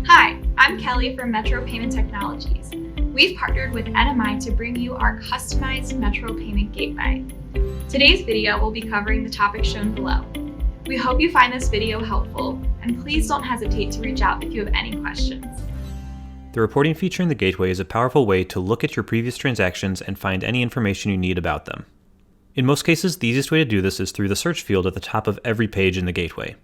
Hi, I'm Kelly from Metro Payment Technologies. We've partnered with NMI to bring you our customized Metro Payment Gateway. Today's video will be covering the topics shown below. We hope you find this video helpful, and please don't hesitate to reach out if you have any questions. The reporting feature in the Gateway is a powerful way to look at your previous transactions and find any information you need about them. In most cases, the easiest way to do this is through the search field at the top of every page in the Gateway.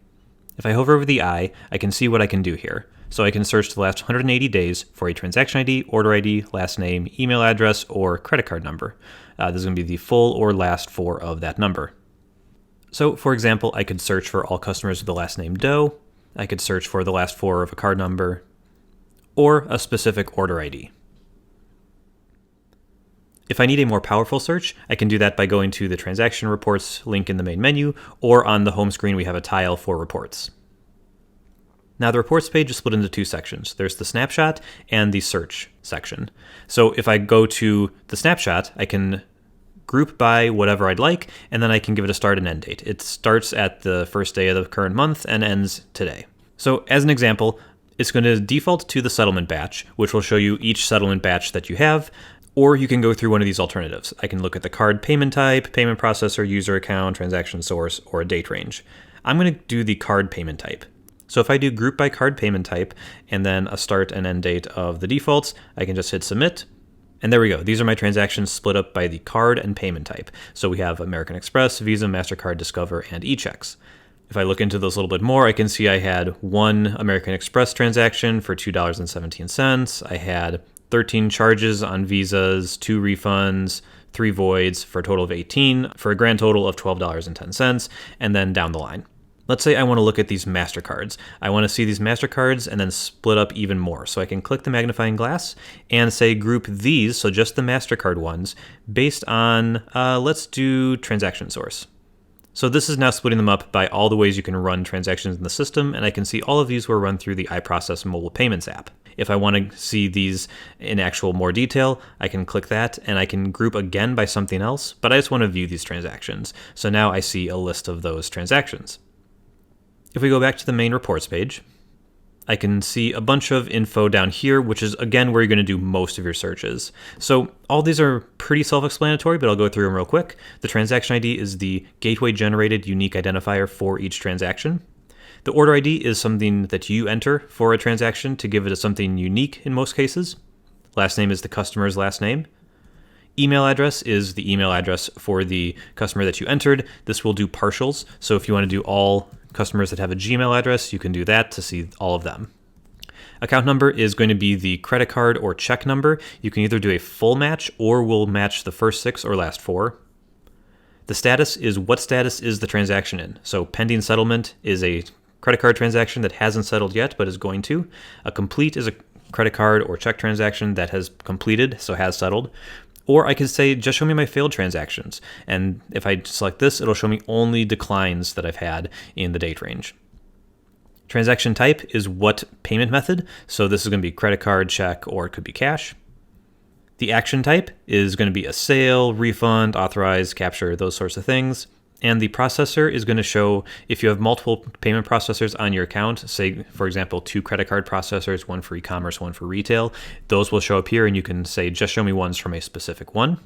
If I hover over the eye, I can see what I can do here. So I can search the last 180 days for a transaction ID, order ID, last name, email address, or credit card number. This is going to be the full or last four of that number. So, for example, I could search for all customers with the last name Doe. I could search for the last four of a card number, or a specific order ID. If I need a more powerful search, I can do that by going to the Transaction Reports link in the main menu, or on the home screen we have a tile for reports. Now the reports page is split into two sections. There's the snapshot and the search section. So if I go to the snapshot, I can group by whatever I'd like, and then I can give it a start and end date. It starts at the first day of the current month and ends today. So as an example, it's going to default to the settlement batch, which will show you each settlement batch that you have, or you can go through one of these alternatives. I can look at the card payment type, payment processor, user account, transaction source, or a date range. I'm going to do the card payment type. So if I do group by card payment type and then a start and end date of the defaults, I can just hit submit. And there we go. These are my transactions split up by the card and payment type. So we have American Express, Visa, MasterCard, Discover, and eChecks. If I look into those a little bit more, I can see I had one American Express transaction for $2.17. I had 13 charges on Visas, 2 refunds, 3 voids for a total of 18 for a grand total of $12.10, and then down the line. Let's say I want to look at these MasterCards. I want to see these MasterCards and then split up even more. So I can click the magnifying glass and say group these, so just the MasterCard ones, based on, let's do transaction source. So this is now splitting them up by all the ways you can run transactions in the system, and I can see all of these were run through the iProcess mobile payments app. If I want to see these in actual more detail, I can click that and I can group again by something else, but I just want to view these transactions. So now I see a list of those transactions. If we go back to the main reports page, I can see a bunch of info down here, which is again where you're going to do most of your searches. So all these are pretty self-explanatory, but I'll go through them real quick. The transaction ID is the gateway-generated unique identifier for each transaction. The order ID is something that you enter for a transaction to give it something unique in most cases. Last name is the customer's last name. Email address is the email address for the customer that you entered. This will do partials. So if you want to do all customers that have a Gmail address, you can do that to see all of them. Account number is going to be the credit card or check number. You can either do a full match or we'll match the first 6 or last 4. The status is what status is the transaction in. So pending settlement is a credit card transaction that hasn't settled yet but is going to. A complete is a credit card or check transaction that has completed, so has settled. Or I could say, just show me my failed transactions. And if I select this, it'll show me only declines that I've had in the date range. Transaction type is what payment method. So this is going to be credit card, check, or it could be cash. The action type is going to be a sale, refund, authorize, capture, those sorts of things. And the processor is going to show if you have multiple payment processors on your account, say, for example, 2 credit card processors, one for e-commerce, one for retail. Those will show up here, and you can say, just show me ones from a specific one.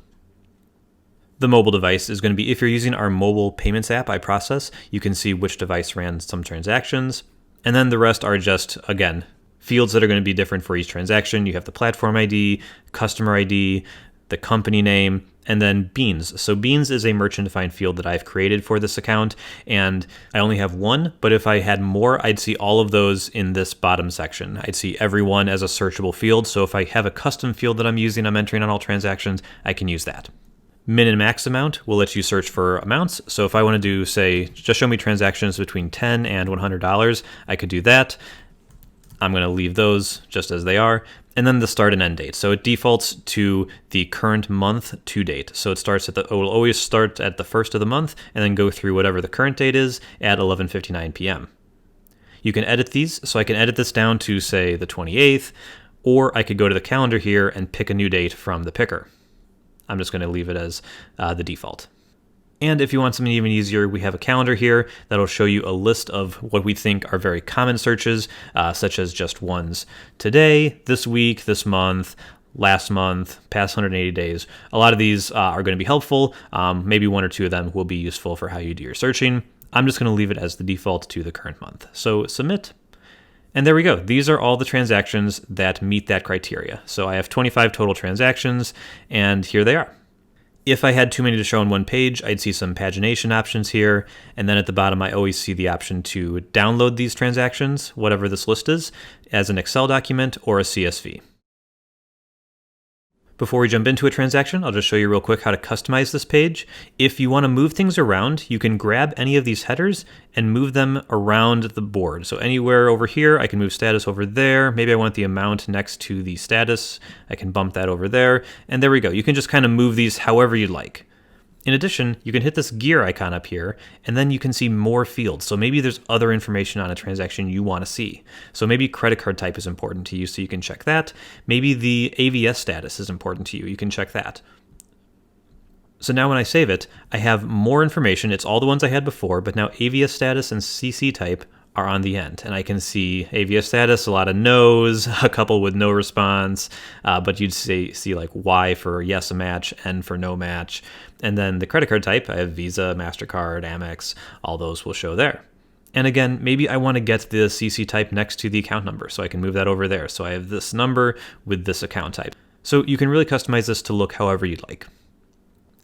The mobile device is going to be if you're using our mobile payments app, iProcess, you can see which device ran some transactions. And then the rest are just, again, fields that are going to be different for each transaction. You have the platform ID, customer ID, the company name, and then Beans. So Beans is a merchant-defined field that I've created for this account, and I only have one, but if I had more, I'd see all of those in this bottom section. I'd see every one as a searchable field, so if I have a custom field that I'm using, I'm entering on all transactions, I can use that. Min and max amount will let you search for amounts. So if I want to do, say, just show me transactions between $10 and $100, I could do that. I'm going to leave those just as they are. And then the start and end date. So it defaults to the current month to date. So it will always start at the first of the month and then go through whatever the current date is at 11:59 p.m. You can edit these. So I can edit this down to, say, the 28th, or I could go to the calendar here and pick a new date from the picker. I'm just going to leave it as the default. And if you want something even easier, we have a calendar here that'll show you a list of what we think are very common searches, such as just ones today, this week, this month, last month, past 180 days. A lot of these are going to be helpful. Maybe one or two of them will be useful for how you do your searching. I'm just going to leave it as the default to the current month. So submit. And there we go. These are all the transactions that meet that criteria. So I have 25 total transactions, and here they are. If I had too many to show on one page, I'd see some pagination options here. And then at the bottom, I always see the option to download these transactions, whatever this list is, as an Excel document or a CSV. Before we jump into a transaction, I'll just show you real quick how to customize this page. If you want to move things around, you can grab any of these headers and move them around the board. So anywhere over here, I can move status over there. Maybe I want the amount next to the status. I can bump that over there. And there we go. You can just kind of move these however you'd like. In addition, you can hit this gear icon up here, and then you can see more fields. So maybe there's other information on a transaction you want to see. So maybe credit card type is important to you, so you can check that. Maybe the AVS status is important to you. You can check that. So now when I save it, I have more information. It's all the ones I had before, but now AVS status and CC type are on the end. And I can see AVS status, a lot of no's, a couple with no response, but you'd see like Y for yes, a match, N for no match. And then the credit card type, I have Visa, MasterCard, Amex, all those will show there. And again, maybe I want to get the CC type next to the account number, so I can move that over there. So I have this number with this account type. So you can really customize this to look however you'd like.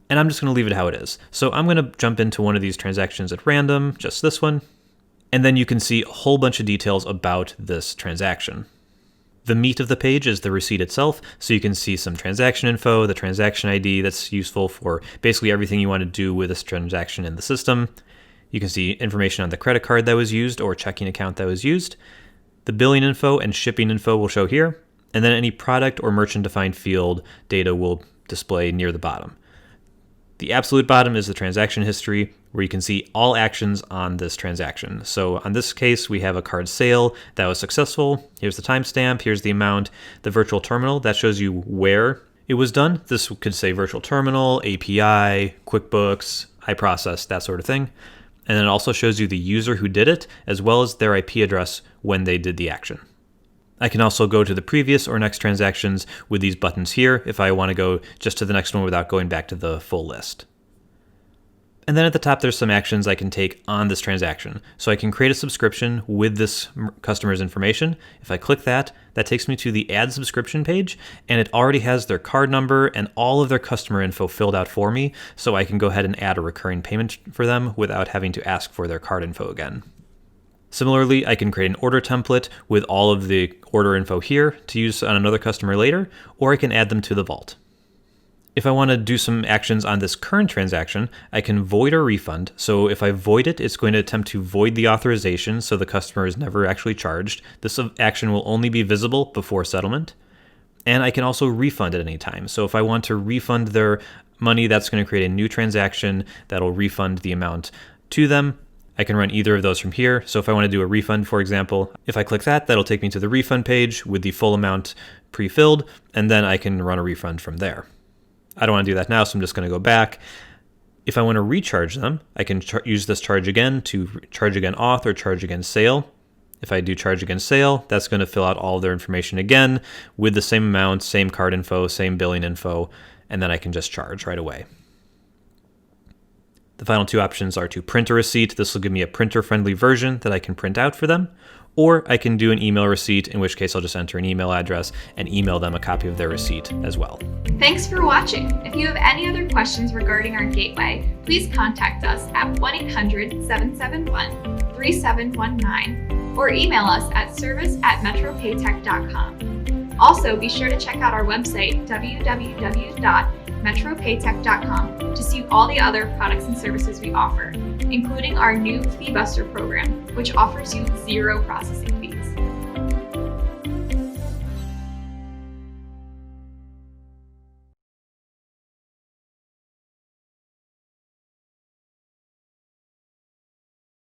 And I'm just going to leave it how it is. So I'm going to jump into one of these transactions at random, just this one. And then you can see a whole bunch of details about this transaction. The meat of the page is the receipt itself, so you can see some transaction info, the transaction ID that's useful for basically everything you want to do with this transaction in the system. You can see information on the credit card that was used or checking account that was used. The billing info and shipping info will show here, and then any product or merchant-defined field data will display near the bottom. The absolute bottom is the transaction history, where you can see all actions on this transaction. So on this case, we have a card sale that was successful. Here's the timestamp, here's the amount. The virtual terminal, that shows you where it was done. This could say virtual terminal, API, QuickBooks, iProcess, that sort of thing. And then it also shows you the user who did it, as well as their IP address when they did the action. I can also go to the previous or next transactions with these buttons here if I want to go just to the next one without going back to the full list. And then at the top, there's some actions I can take on this transaction. So I can create a subscription with this customer's information. If I click that, that takes me to the add subscription page, and it already has their card number and all of their customer info filled out for me. So I can go ahead and add a recurring payment for them without having to ask for their card info again. Similarly, I can create an order template with all of the order info here to use on another customer later, or I can add them to the vault. If I want to do some actions on this current transaction, I can void or refund. So if I void it, it's going to attempt to void the authorization so the customer is never actually charged. This action will only be visible before settlement. And I can also refund at any time. So if I want to refund their money, that's going to create a new transaction that'll refund the amount to them. I can run either of those from here. So if I want to do a refund, for example, if I click that, that'll take me to the refund page with the full amount pre-filled, and then I can run a refund from there. I don't want to do that now, so I'm just going to go back. If I want to recharge them, I can use this charge again to charge again auth or charge again sale. If I do charge again sale, that's going to fill out all their information again with the same amount, same card info, same billing info, and then I can just charge right away. The final two options are to print a receipt. This will give me a printer-friendly version that I can print out for them, or I can do an email receipt, in which case I'll just enter an email address and email them a copy of their receipt as well. Thanks for watching. If you have any other questions regarding our gateway, please contact us at 1-800-771-3719 or email us at service@metropaytech.com. Also, be sure to check out our website, www.metropaytech.com, to see all the other products and services we offer, including our new Fee Buster program, which offers you zero processing